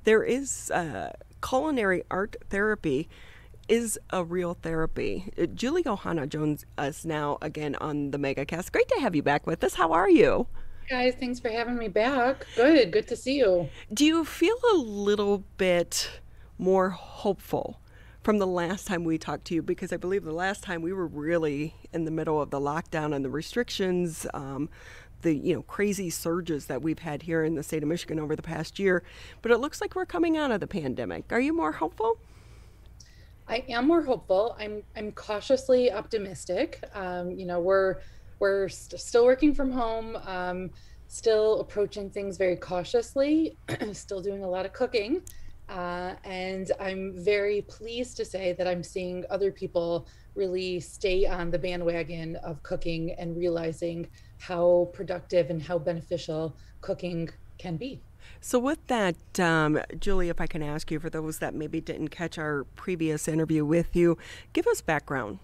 There is culinary art therapy is a real therapy. Julie Ohana joins us now again on the MegaCast. Great to have you back with us. How are you? Guys, thanks for having me back. Good to see you. Do you feel a little bit more hopeful from the last time we talked to you? Because I believe the last time we were really in the middle of the lockdown and the restrictions, the crazy surges that we've had here in the state of Michigan over the past year. But it looks like we're coming out of the pandemic. Are you more hopeful? I am more hopeful. I'm cautiously optimistic. We're still working from home, still approaching things very cautiously, still doing a lot of cooking. And I'm very pleased to say that I'm seeing other people really stay on the bandwagon of cooking and realizing how productive and how beneficial cooking can be. So, with that, Julie, if I can ask you, for those that maybe didn't catch our previous interview with you, give us background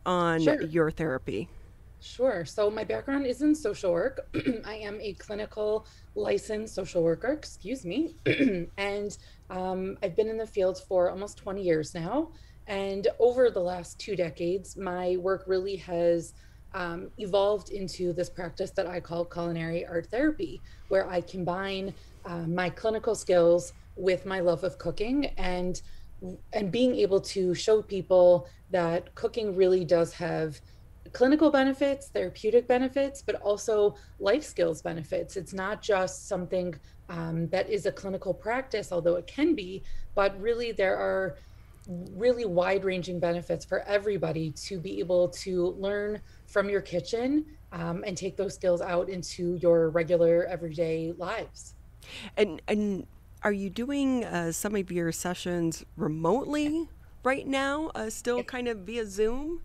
on Sure. your therapy. Sure. So my background is in social work. I am a clinical licensed social worker, excuse me. And I've been in the field for almost 20 years now. And over the last 2 decades, my work really has evolved into this practice that I call culinary art therapy, where I combine my clinical skills with my love of cooking and being able to show people that cooking really does have clinical benefits, therapeutic benefits, but also life skills benefits. It's not just something that is a clinical practice, although it can be, but really there are really wide ranging benefits for everybody to be able to learn from your kitchen and take those skills out into your regular everyday lives. And are you doing some of your sessions remotely right now, still kind of via Zoom?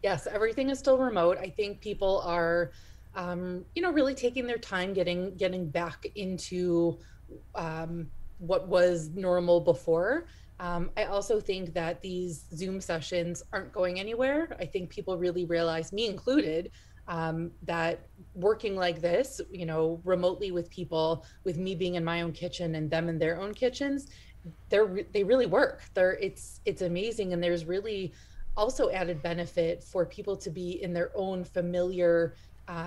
Yes, everything is still remote. I think people are, really taking their time getting back into what was normal before. I also think that these Zoom sessions aren't going anywhere. I think people really realize, me included, that working like this, remotely with people, with me being in my own kitchen and them in their own kitchens, they really work. It's amazing, and there's really also added benefit for people to be in their own familiar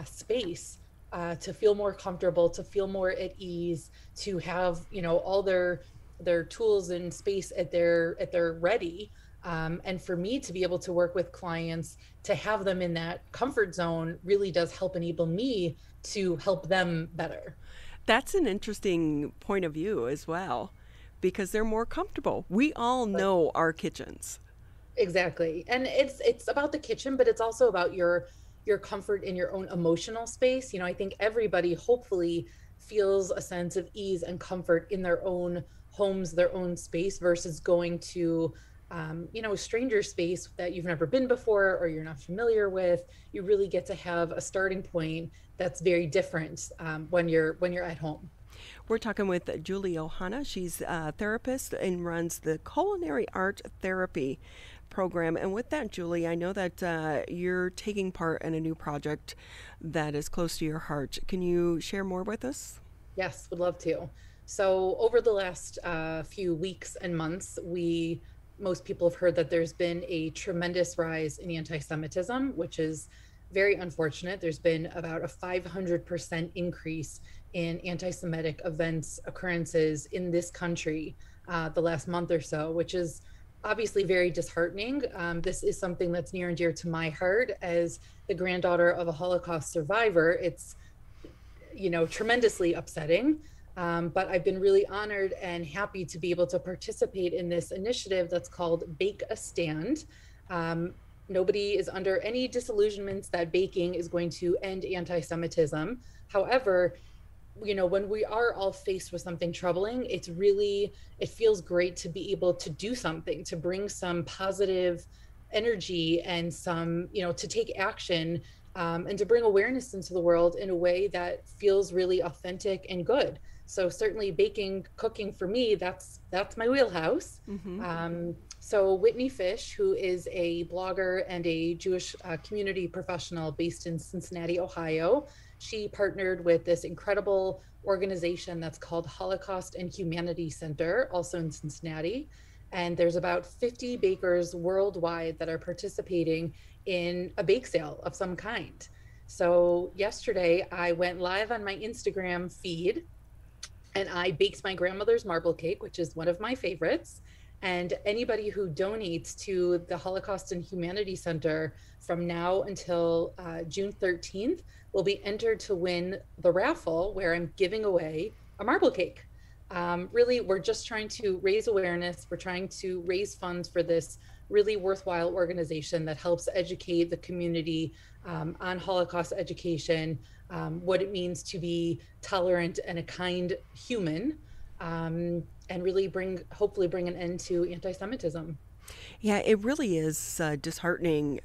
space, to feel more comfortable, to feel more at ease, to have all their tools and space at their ready. And for me to be able to work with clients, to have them in that comfort zone really does help enable me to help them better. That's an interesting point of view as well, because they're more comfortable. We all know our kitchens. Exactly. And it's about the kitchen, but it's also about your comfort in your own emotional space. I think everybody hopefully feels a sense of ease and comfort in their own homes, their own space versus going to a stranger space that you've never been before or you're not familiar with. You really get to have a starting point that's very different when you're at home. We're talking with Julie Ohana. She's a therapist and runs the Culinary Art Therapy program. And with that, Julie, I know that you're taking part in a new project that is close to your heart. Can you share more with us? Yes, would love to. So over the last few weeks and months, most people have heard that there's been a tremendous rise in anti-Semitism, which is very unfortunate. There's been about a 500% increase in anti-Semitic events, occurrences in this country the last month or so, which is obviously very disheartening. This is something that's near and dear to my heart as the granddaughter of a Holocaust survivor. It's tremendously upsetting. But I've been really honored and happy to be able to participate in this initiative that's called Bake a Stand. Nobody is under any disillusionments that baking is going to end anti-Semitism. However, when we are all faced with something troubling, it feels great to be able to do something, to bring some positive energy and to take action, and to bring awareness into the world in a way that feels really authentic and good. So certainly baking, cooking for me, that's my wheelhouse. Mm-hmm. So Whitney Fish, who is a blogger and a Jewish community professional based in Cincinnati, Ohio, she partnered with this incredible organization that's called Holocaust and Humanity Center, also in Cincinnati. And there's about 50 bakers worldwide that are participating in a bake sale of some kind. So yesterday I went live on my Instagram feed and I baked my grandmother's marble cake, which is one of my favorites. And anybody who donates to the Holocaust and Humanity Center from now until June 13th will be entered to win the raffle where I'm giving away a marble cake. Really, we're just trying to raise awareness. We're trying to raise funds for this really worthwhile organization that helps educate the community on Holocaust education, what it means to be tolerant and a kind human, and really hopefully bring an end to anti-Semitism. Yeah, it really is disheartening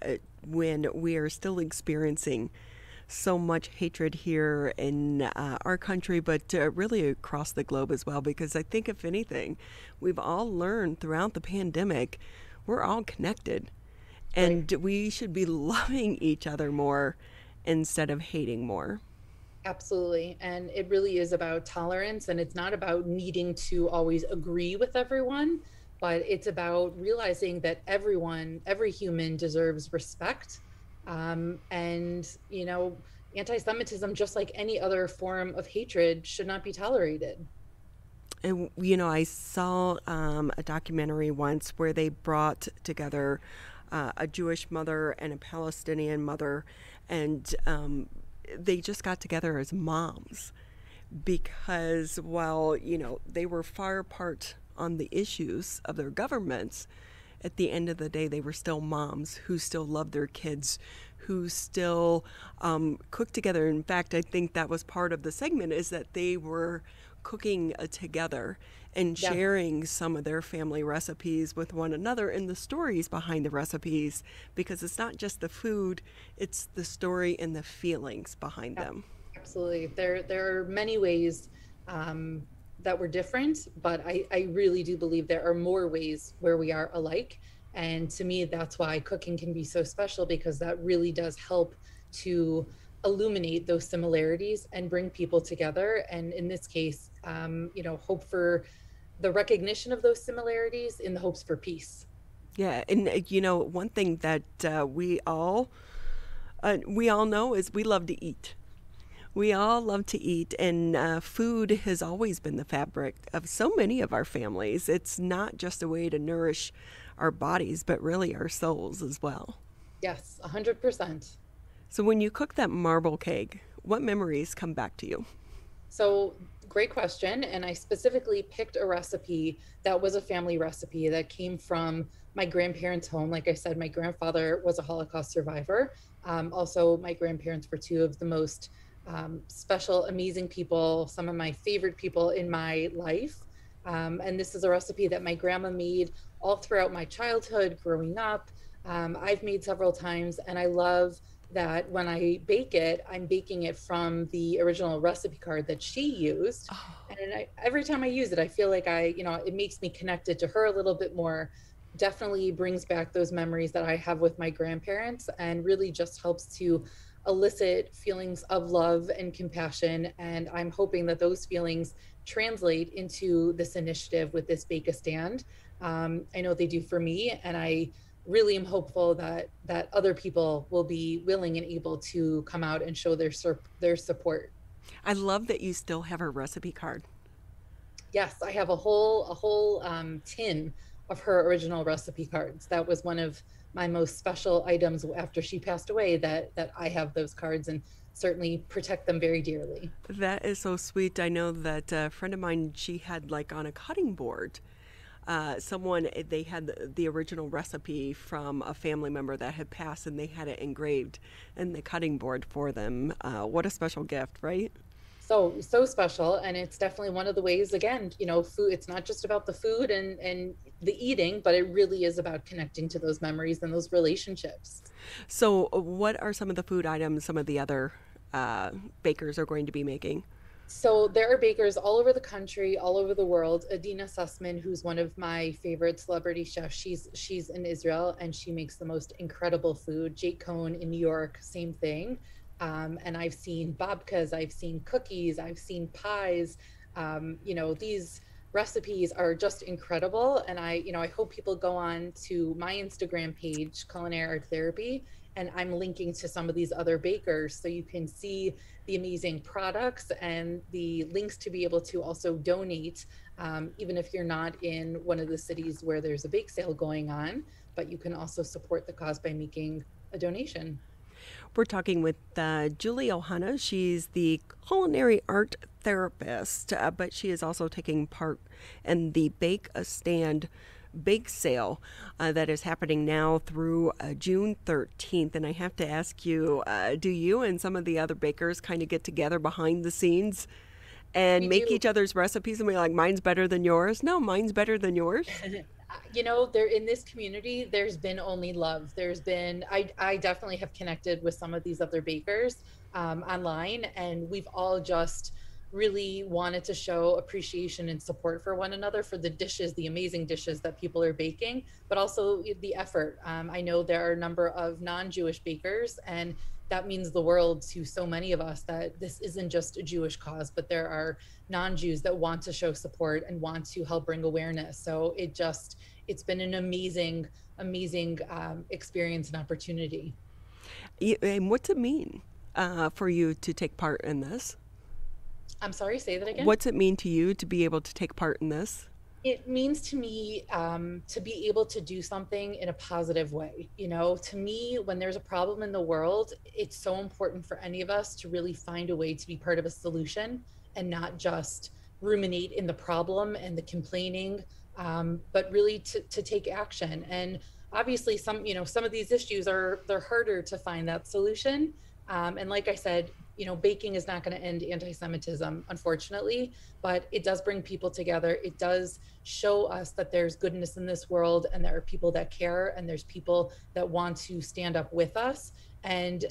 when we are still experiencing so much hatred here in our country, but really across the globe as well. Because I think, if anything, we've all learned throughout the pandemic we're all connected Right. and we should be loving each other more instead of hating more. Absolutely. And it really is about tolerance. And it's not about needing to always agree with everyone, but it's about realizing that everyone, every human deserves respect. And, anti Semitism, just like any other form of hatred, should not be tolerated. And, I saw a documentary once where they brought together a Jewish mother and a Palestinian mother, and they just got together as moms because while, they were far apart on the issues of their governments, at the end of the day, they were still moms who still loved their kids, who still cooked together. In fact, I think that was part of the segment is that they were cooking together and Yeah. sharing some of their family recipes with one another and the stories behind the recipes, because it's not just the food, it's the story and the feelings behind Yeah, them. absolutely. There are many ways that we're different, but I really do believe there are more ways where we are alike. And to me, that's why cooking can be so special because that really does help to illuminate those similarities and bring people together. And in this case, hope for the recognition of those similarities in the hopes for peace. Yeah, and one thing that we all know is we love to eat. We all love to eat, and food has always been the fabric of so many of our families. It's not just a way to nourish our bodies, but really our souls as well. Yes, 100%. So when you cook that marble cake, what memories come back to you? So, great question. And I specifically picked a recipe that was a family recipe that came from my grandparents' home. Like I said, my grandfather was a Holocaust survivor. Also, my grandparents were two of the most special, amazing people, some of my favorite people in my life. And this is a recipe that my grandma made all throughout my childhood, growing up. I've made several times, and I love that when I bake it, I'm baking it from the original recipe card that she used. Oh, And every time I use it, I feel like it makes me connected to her a little bit more. Definitely brings back those memories that I have with my grandparents and really just helps to elicit feelings of love and compassion. And I'm hoping that those feelings translate into this initiative with this Bake a Stand. I know they do for me, and I really am hopeful that other people will be willing and able to come out and show their support. I love that you still have her recipe card. Yes, I have a whole tin of her original recipe cards. That was one of my most special items after she passed away. That I have those cards and certainly protect them very dearly. That is so sweet. I know that a friend of mine, she had like on a cutting board, they had the original recipe from a family member that had passed, and they had it engraved in the cutting board for them. What a special gift, right? So special, and it's definitely one of the ways, again, food, it's not just about the food and the eating, but it really is about connecting to those memories and those relationships. So, what are some of the food items some of the other bakers are going to be making? So there are bakers all over the country, all over the world. Adina Sussman, who's one of my favorite celebrity chefs, she's in Israel and she makes the most incredible food. Jake Cohn in New York, same thing. And I've seen babkas, I've seen cookies, I've seen pies. These recipes are just incredible. And I hope people go on to my Instagram page, Culinary Art Therapy, and I'm linking to some of these other bakers so you can see the amazing products and the links to be able to also donate, even if you're not in one of the cities where there's a bake sale going on, but you can also support the cause by making a donation. We're talking with Julie Ohana. She's the culinary art therapist, but she is also taking part in the Bake a Stand bake sale that is happening now through June 13th. And I have to ask you, do you and some of the other bakers kind of get together behind the scenes We and make do. each other's recipes and be like, mine's better than yours? No, mine's better than yours. There in this community, there's been only love. I definitely have connected with some of these other bakers online, and we've all just really wanted to show appreciation and support for one another for the dishes, the amazing dishes that people are baking, but also the effort. I know there are a number of non-Jewish bakers, and that means the world to so many of us that this isn't just a Jewish cause, but there are non-Jews that want to show support and want to help bring awareness. So it's been an amazing experience and opportunity. And what's it mean for you to take part in this? I'm sorry, say that again. What's it mean to you to be able to take part in this? It means to me to be able to do something in a positive way. To me, when there's a problem in the world, it's so important for any of us to really find a way to be part of a solution and not just ruminate in the problem and the complaining, but really to take action. And obviously, some of these issues they're harder to find that solution. And like I said, baking is not going to end anti-Semitism, unfortunately, but it does bring people together. It does show us that there's goodness in this world, and there are people that care, and there's people that want to stand up with us. And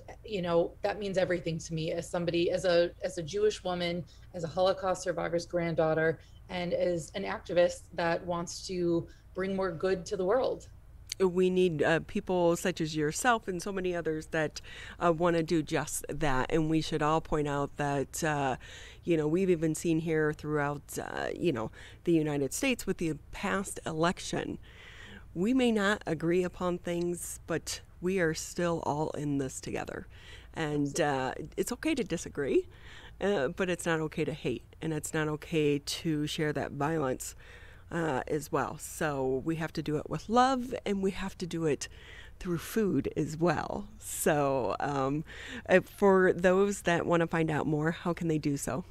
that means everything to me as somebody, as a Jewish woman, as a Holocaust survivor's granddaughter, and as an activist that wants to bring more good to the world. We need people such as yourself and so many others that want to do just that. And we should all point out that, we've even seen here throughout, the United States with the past election. We may not agree upon things, but we are still all in this together. And it's okay to disagree, but it's not okay to hate. And it's not okay to share that violence as well. So we have to do it with love, and we have to do it through food as well. So for those that want to find out more, how can they do so?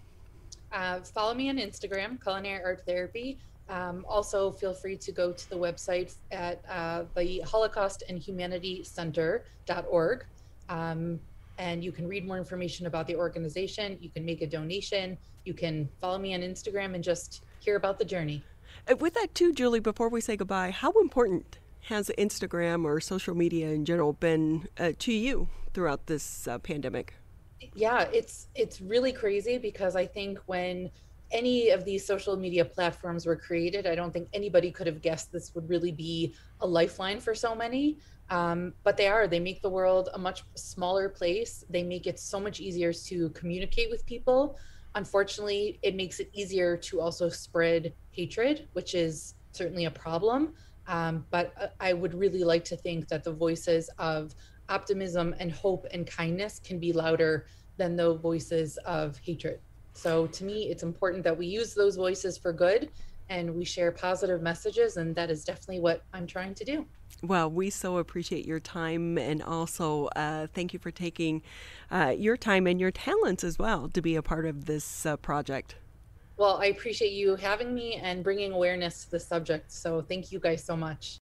Follow me on Instagram, Culinary Art Therapy. Also, feel free to go to the website at the Holocaust and Humanity Center.org. And you can read more information about the organization. You can make a donation. You can follow me on Instagram and just hear about the journey. With that too, Julie, before we say goodbye, how important has Instagram or social media in general been to you throughout this pandemic? Yeah, it's really crazy because I think when any of these social media platforms were created, I don't think anybody could have guessed this would really be a lifeline for so many. But they make the world a much smaller place. They make it so much easier to communicate with people. Unfortunately, it makes it easier to also spread hatred, which is certainly a problem. But I would really like to think that the voices of optimism and hope and kindness can be louder than the voices of hatred. So to me, it's important that we use those voices for good and we share positive messages. And that is definitely what I'm trying to do. Well, we so appreciate your time, and also thank you for taking your time and your talents as well to be a part of this project. Well, I appreciate you having me and bringing awareness to the subject. So thank you guys so much.